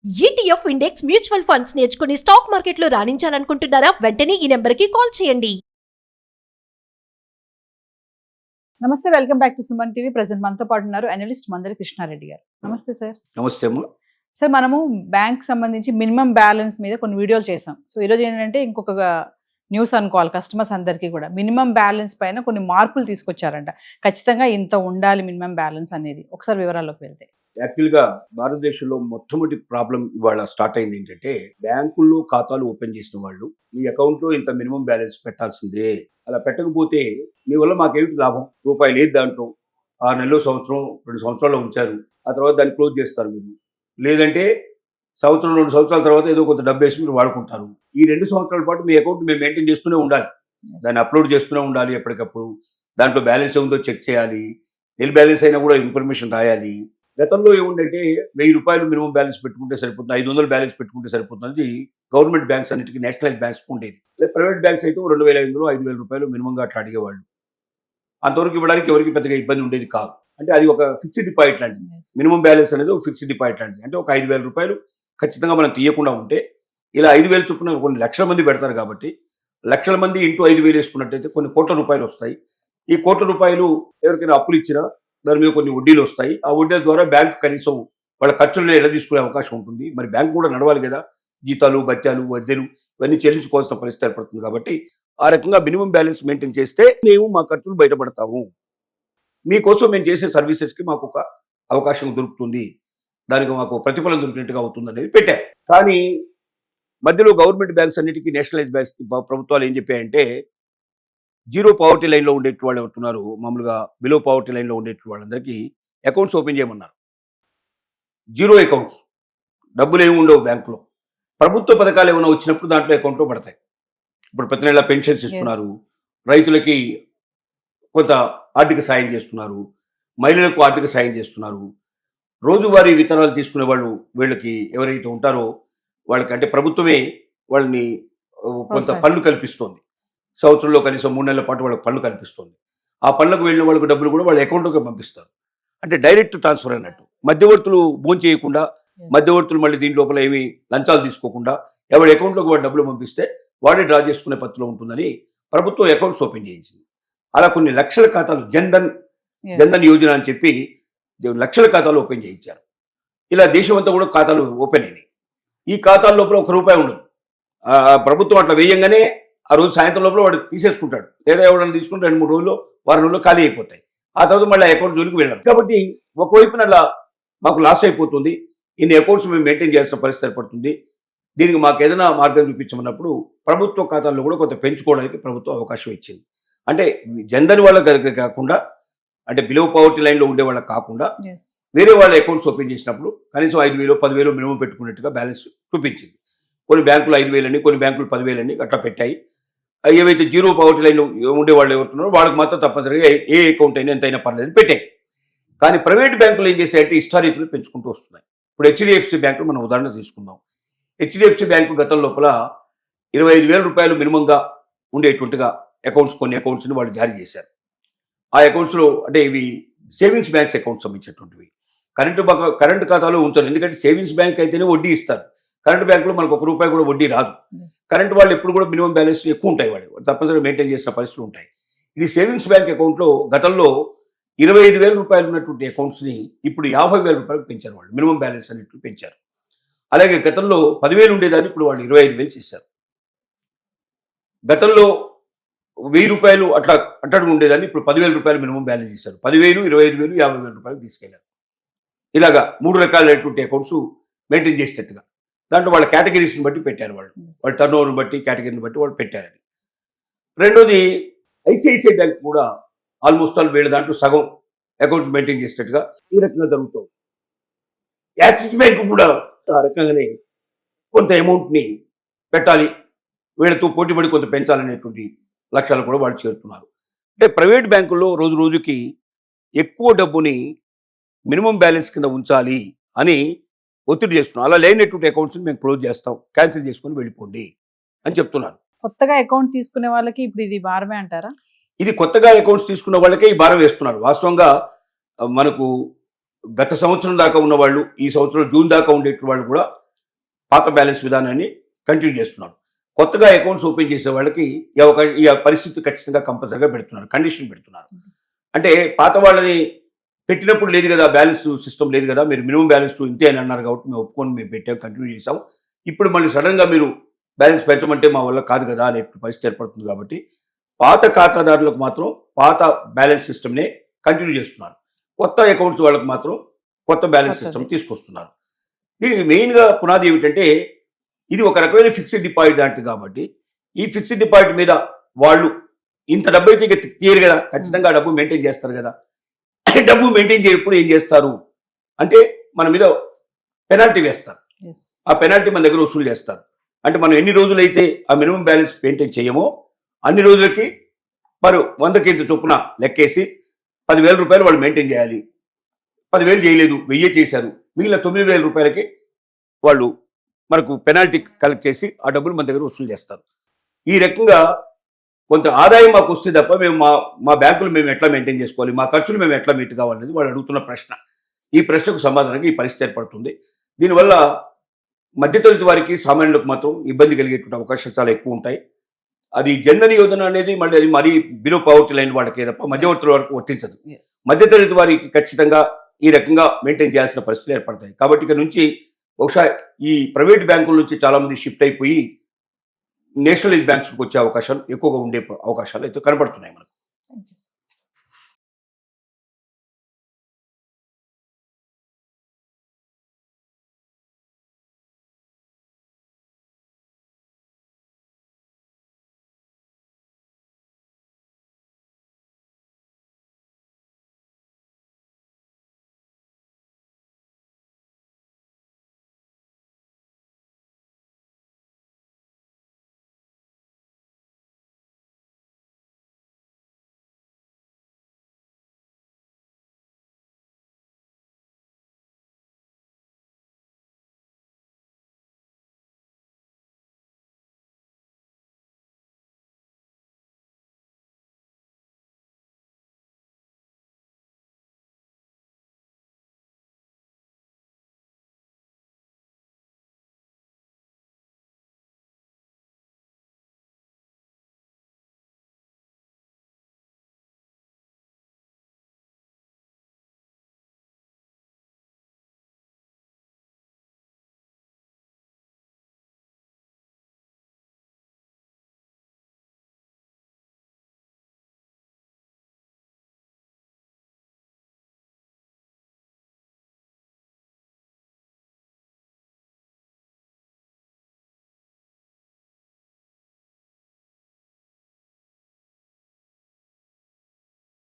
ETF index mutual funds నేర్చుకుని stock మార్కెట్లో రాణించాలనుకుంటున్నారా? వెంటనే ఈ నెంబర్కి కాల్ చేయండి. నమస్తే, welcome back to Suman TV. Present మనతో పాటు ఉన్నారు అనలిస్ట్ మందరి కృష్ణారెడ్డి గారు. నమస్తే సార్. నమస్తే అమ్మ. సార్, మనము బ్యాంక్ సంబంధించి మినిమం బ్యాలెన్స్ మీద కొన్ని వీడియోలు చేసాం. సో ఈరోజు ఏంటంటే ఇంకొక న్యూస్ అనుకోవాలి కస్టమర్స్ అందరికీ కూడా. మినిమం బ్యాలెన్స్ పైన కొన్ని మార్పులు తీసుకొచ్చారంట. ఖచ్చితంగా ఇంత ఉండాలి మినిమం బ్యాలెన్స్ అనేది. ఒకసారి వివరాల్లోకి వెళ్తే, యాక్చువల్గా భారతదేశంలో మొట్టమొదటి ప్రాబ్లం ఇవాళ స్టార్ట్ అయింది ఏంటంటే, బ్యాంకుల్లో ఖాతాలు ఓపెన్ చేసిన వాళ్ళు మీ అకౌంట్లో ఇంత మినిమం బ్యాలెన్స్ పెట్టాల్సిందే, అలా పెట్టకపోతే మీ వల్ల మాకేమిటి లాభం, రూపాయి లేదు దాంట్లో, 6 నెలలు, సంవత్సరం, 2 సంవత్సరాలు ఉంచారు, ఆ తర్వాత దాన్ని క్లోజ్ చేస్తారు మీరు. లేదంటే సంవత్సరం 2 సంవత్సరాల తర్వాత ఏదో కొంత డబ్బు వేసి మీరు వాడుకుంటారు. ఈ 2 సంవత్సరాల పాటు మీ అకౌంట్ మేము మెయింటైన్ చేస్తూనే ఉండాలి, దాన్ని అప్లోడ్ చేస్తూనే ఉండాలి ఎప్పటికప్పుడు. దాంట్లో బ్యాలెన్స్ ఏముందో చెక్ చేయాలి, నెల బ్యాలెన్స్ అయినా కూడా ఇన్ఫర్మేషన్ రాయాలి. గతంలో ఏముందంటే 1000 రూపాయలు మినిమం బ్యాలెన్స్ పెట్టుకుంటే సరిపోతుంది, 500 బ్యాలెన్స్ పెట్టుకుంటే సరిపోతుంది. గవర్నమెంట్ బ్యాంక్స్ అన్నిటికీ, నేషనలైజ్ బ్యాంక్స్ ఉండేది. ప్రైవేట్ బ్యాంక్స్ అయితే 2500, 5000 రూపాయలు మినిమంగా అట్లా అడిగేవాళ్ళు. అంతవరకు ఇవ్వడానికి ఎవరికి పెద్దగా ఇబ్బంది ఉండేది కాదు. అంటే అది ఒక ఫిక్స్డ్ డిపాజిట్ లాంటిది. మినిమం బ్యాలెన్స్ అనేది ఒక ఫిక్స్డ్ డిపాజిట్ లాంటిది. అంటే ఒక 5000 రూపాయలు ఖచ్చితంగా మనం తీయకుండా ఉంటే, ఇలా 5000 చొప్పున కొన్ని లక్షల మంది పెడతారు కాబట్టి, లక్షల మంది ఇంటూ 5000 వేసుకున్నట్టయితే కొన్ని కోట్ల రూపాయలు వస్తాయి. ఈ కోట్ల రూపాయలు ఎవరికైనా అప్పులు ఇచ్చినా దాని మీద కొన్ని వడ్డీలు వస్తాయి. ఆ వడ్డీల ద్వారా బ్యాంకు కనీసం వాళ్ళ ఖర్చులను ఎలా తీసుకునే అవకాశం ఉంటుంది. మరి బ్యాంకు కూడా నడవాలి కదా, జీతాలు, బత్యాలు, వద్దెలు ఇవన్నీ చెల్లించుకోవాల్సిన పరిస్థితి ఏర్పడుతుంది. కాబట్టి ఆ రకంగా మినిమం బ్యాలెన్స్ మెయింటైన్ చేస్తే మేము మా ఖర్చులు బయటపడతాము, మీకోసం మేము చేసే సర్వీసెస్కి మాకు ఒక అవకాశం దొరుకుతుంది, దానికి మాకు ప్రతిఫలం దొరికినట్టుగా అవుతుంది అనేది పెట్టారు. కానీ మధ్యలో గవర్నమెంట్ బ్యాంక్స్ అన్నిటికీ, నేషనలైజ్ బ్యాంక్స్కి ప్రభుత్వాలు ఏం చెప్పాయంటే, జీరో పావర్టీ లైన్లో ఉండే వాళ్ళు ఎవరున్నారు, మామూలుగా బిలో పావర్టీ లైన్లో ఉండే వాళ్ళందరికీ అకౌంట్స్ ఓపెన్ చేయమన్నారు. జీరో అకౌంట్స్, డబ్బులు ఏమి ఉండవు బ్యాంకులో. ప్రభుత్వ పథకాలు ఏమైనా వచ్చినప్పుడు దాంట్లో అకౌంట్లో పడతాయి. ఇప్పుడు ప్రతి నెల పెన్షన్స్ ఇస్తున్నారు, రైతులకి కొంత ఆర్థిక సాయం చేస్తున్నారు, మహిళలకు ఆర్థిక సాయం చేస్తున్నారు, రోజువారీ విత్తనాలు తీసుకునే వాళ్ళు వీళ్ళకి ఎవరైతే ఉంటారో వాళ్ళకి, అంటే ప్రభుత్వమే వాళ్ళని కొంత పన్ను కల్పిస్తోంది. సంవత్సరంలో కనీసం 3 నెలల పాటు వాళ్ళకి పన్ను కల్పిస్తుంది. ఆ పన్నులకు వెళ్ళిన వాళ్ళకి డబ్బులు కూడా వాళ్ళ అకౌంట్లోకి పంపిస్తారు. అంటే డైరెక్ట్ ట్రాన్స్ఫర్ అన్నట్టు. మధ్యవర్తులు భోజనం చేయకుండా, మధ్యవర్తులు మళ్ళీ దీని లోపల ఏమి లంచాలు తీసుకోకుండా ఎవరి అకౌంట్లోకి వాడు డబ్బులు పంపిస్తే వాడే డ్రా చేసుకునే పద్ధతిలో ఉంటుందని ప్రభుత్వం అకౌంట్స్ ఓపెన్ చేయించింది. అలా కొన్ని లక్షల ఖాతాలు, జన్ధన్ యోజన అని చెప్పి లక్షల ఖాతాలు ఓపెన్ చేయించారు. ఇలా దేశం అంతా కూడా ఖాతాలు ఓపెన్ అయినాయి. ఈ ఖాతాల లోపల ₹1 ఉండదు. ప్రభుత్వం అట్లా వేయంగానే ఆ రోజు సాయంత్రం లోపల వాడు తీసేసుకుంటాడు, లేదా ఎవరైనా తీసుకుంటే 2-3 రోజుల్లో, వారం రోజుల్లో ఖాళీ అయిపోతాయి. ఆ తర్వాత మళ్ళీ అకౌంట్ జోలికి వెళ్ళాం. కాబట్టి ఒకవైపున అలా మాకు లాస్ అయిపోతుంది, ఇన్ని అకౌంట్స్ మేము మెయింటైన్ చేయాల్సిన పరిస్థితి ఏర్పడుతుంది. దీనికి మాకు ఏదైనా మార్గం చూపించమన్నప్పుడు ప్రభుత్వ ఖాతాల్లో కూడా కొంత పెంచుకోవడానికి ప్రభుత్వం అవకాశం ఇచ్చింది. అంటే జన్ధన్ వాళ్ళ దగ్గర కాకుండా, అంటే బిలో పవర్టీ లైన్లో ఉండే వాళ్ళకి కాకుండా వేరే వాళ్ళ అకౌంట్స్ ఓపెన్ చేసినప్పుడు కనీసం 5000, 10,000 మినిమం పెట్టుకున్నట్టుగా బ్యాలెన్స్ చూపించింది. కొన్ని బ్యాంకులు 5,000 అని, కొన్ని బ్యాంకులు 10,000 అని అట్లా పెట్టాయి. ఏవైతే జీరో పవర్టీ లైన్లో ఉండేవాళ్ళు ఎవరుతున్నారో వాళ్ళకి మాత్రం తప్పనిసరిగా ఏ అకౌంట్ అయినా ఎంతైనా పర్లేదు పెట్టాయి. కానీ ప్రైవేట్ బ్యాంకులు ఏం చేశాయంటే ఇష్టారీతులు పెంచుకుంటూ వస్తున్నాయి. ఇప్పుడు హెచ్డిఎఫ్సి బ్యాంకు మనం ఉదాహరణ తీసుకుందాం. హెచ్డిఎఫ్సి బ్యాంకు గతం లోపల 25,000 రూపాయలు మినిమంగా ఉండేటువంటిగా అకౌంట్స్, కొన్ని అకౌంట్స్ని వాళ్ళు జారీ చేశారు. ఆ అకౌంట్స్లో, అంటే ఇవి సేవింగ్స్ బ్యాంక్స్ అకౌంట్స్ సంబంధించినటువంటివి, కరెంటు ఖాతాలో ఉంచారు. ఎందుకంటే సేవింగ్స్ బ్యాంక్ అయితేనే వడ్డీ ఇస్తారు, కరెంట్ బ్యాంకులో మనకు ₹1 కూడా వడ్డీ రాదు. కరెంట్ వాళ్ళు ఎప్పుడు కూడా మినిమం బ్యాలెన్స్ ఎక్కువ ఉంటాయి, వాళ్ళు తప్పనిసరిగా మెయింటైన్ చేసిన పరిస్థితులు ఉంటాయి. ఇది సేవింగ్స్ బ్యాంక్ అకౌంట్లో గతంలో 25,000 రూపాయలు ఉన్నటువంటి అకౌంట్స్ని ఇప్పుడు 50,000 రూపాయలకు పెంచారు. వాళ్ళు మినిమం బ్యాలెన్స్ అన్నిట్లు పెంచారు. అలాగే గతంలో 10,000 ఉండేదాన్ని ఇప్పుడు వాళ్ళు 25,000 చేశారు. గతంలో 1,000 రూపాయలు అట్టడుగు ఉండేదాన్ని ఇప్పుడు 10,000 రూపాయలు మినిమం బ్యాలెన్స్ చేశారు. 10,000, 25,000, 50,000 రూపాయలు తీసుకెళ్లారు. ఇలాగా 3 రకాలైనటువంటి అకౌంట్స్ మెయింటైన్ చేసేటట్టుగా దాంట్లో వాళ్ళ కేటగిరీస్ని బట్టి పెట్టారు. వాళ్ళ టర్న్ ఓవర్ని బట్టి, కేటగిరీని బట్టి వాళ్ళు పెట్టారని. రెండోది, ఐసిఐసిఐ బ్యాంక్ కూడా ఆల్మోస్ట్ ఆల్ వీళ్ళ దాంట్లో సగం అకౌంట్స్ మెయింటైన్ చేసేటట్టుగా ఈ రకంగా జరుగుతుంది. యాక్సిస్ బ్యాంక్ కూడా ఆ రకంగానే కొంత అమౌంట్ని పెట్టాలి, వీళ్ళతో పోటీపడి కొంత పెంచాలనేటువంటి లక్ష్యాలు కూడా వాళ్ళు చేరుతున్నారు. అంటే ప్రైవేట్ బ్యాంకుల్లో రోజు రోజుకి ఎక్కువ డబ్బుని మినిమం బ్యాలెన్స్ కింద ఉంచాలి అని ఒత్తిడి చేస్తున్నాం. అలా లేనటువంటి అకౌంట్స్ని మేము క్లోజ్ చేస్తాం, క్యాన్సిల్ చేసుకుని వెళ్ళిపోండి అని చెప్తున్నారు. కొత్తగా అకౌంట్ తీసుకునే వాళ్ళకి ఇప్పుడు ఇది భారమే అంటారా? ఇది కొత్తగా అకౌంట్స్ తీసుకున్న వాళ్ళకే ఈ భారం వేస్తున్నారు. వాస్తవంగా మనకు గత సంవత్సరం దాకా ఉన్న వాళ్ళు, ఈ సంవత్సరం జూన్ దాకా ఉండేటువంటి వాళ్ళు కూడా పాత బ్యాలెన్స్ విధానాన్ని కంటిన్యూ చేస్తున్నారు. కొత్తగా అకౌంట్స్ ఓపెన్ చేసే వాళ్ళకి ఈ పరిస్థితి ఖచ్చితంగా కంపల్సరీగా పెడుతున్నారు, కండిషన్ పెడుతున్నారు. అంటే పాత వాళ్ళని పెట్టినప్పుడు లేదు కదా, బ్యాలెన్స్ సిస్టమ్ లేదు కదా, మీరు మినిమం బ్యాలెన్స్ ఇంతే అని అన్నారు కాబట్టి మేము ఒప్పుకొని మేము పెట్టాం, కంటిన్యూ చేసాం. ఇప్పుడు మళ్ళీ సడన్గా మీరు బ్యాలెన్స్ పెట్టమంటే మా వల్ల కాదు కదా అనే పరిస్థితి ఏర్పడుతుంది. కాబట్టి పాత ఖాతాదారులకు మాత్రం పాత బ్యాలెన్స్ సిస్టమ్నే కంటిన్యూ చేస్తున్నారు. కొత్త అకౌంట్స్ వాళ్ళకి మాత్రం కొత్త బ్యాలెన్స్ సిస్టమ్ తీసుకొస్తున్నారు. దీనికి మెయిన్గా పునాది ఏమిటంటే ఇది ఒక రకమైన ఫిక్స్డ్ డిపాజిట్ లాంటిది కాబట్టి ఈ ఫిక్స్డ్ డిపాజిట్ మీద వాళ్ళు ఇంత డబ్బు అయితే ఇక తీయరు కదా, ఖచ్చితంగా డబ్బు మెయింటైన్ చేస్తారు కదా. డబ్బు మెయింటైన్ చేయప్పుడు ఏం చేస్తారు అంటే మన మీద పెనాల్టీ వేస్తారు. ఆ పెనాల్టీ మన దగ్గర వసూలు చేస్తారు. అంటే మనం ఎన్ని రోజులైతే ఆ మినిమం బ్యాలెన్స్ మెయింటైన్ చేయమో అన్ని రోజులకి మరి 100కి ఇంత చొప్పున లెక్కేసి 10,000 రూపాయలు వాళ్ళు మెయింటైన్ చేయాలి. 10,000 చేయలేదు, 1000 చేశారు, మిగిలిన 9,000 రూపాయలకి వాళ్ళు మనకు పెనాల్టీ కలెక్ట్ చేసి ఆ డబ్బులు మన దగ్గర వసూలు చేస్తారు. ఈ రకంగా కొంత ఆదాయం మాకు వస్తే తప్ప మేము మా బ్యాంకులు మేము ఎట్లా మెయింటైన్ చేసుకోవాలి, మా ఖర్చులు మేము ఎట్లా మీట్ కావాలనేది వాళ్ళు అడుగుతున్న ప్రశ్న. ఈ ప్రశ్నకు సమాధానంగా ఈ పరిస్థితి ఏర్పడుతుంది. దీనివల్ల మధ్యతరగతి వారికి, సామాన్యులకు మాత్రం ఇబ్బంది కలిగేటువంటి అవకాశాలు చాలా ఎక్కువ ఉంటాయి. అది జన్ధన్ యోజన అనేది మళ్ళీ అది మరీ బిలో పవర్టీ లైన్ వాళ్ళకే తప్ప మధ్యవర్తుల వరకు వర్తించదు. మధ్యతరగతి వారికి ఖచ్చితంగా ఈ రకంగా మెయింటైన్ చేయాల్సిన పరిస్థితులు ఏర్పడతాయి. కాబట్టి ఇక్కడ నుంచి బహుశా ఈ ప్రైవేట్ బ్యాంకుల నుంచి చాలా మంది షిఫ్ట్ అయిపోయి నేషనలైజ్ బ్యాంక్స్కి వచ్చే అవకాశాలు ఎక్కువగా ఉండే అవకాశాలు అయితే కనబడుతున్నాయి మనకు.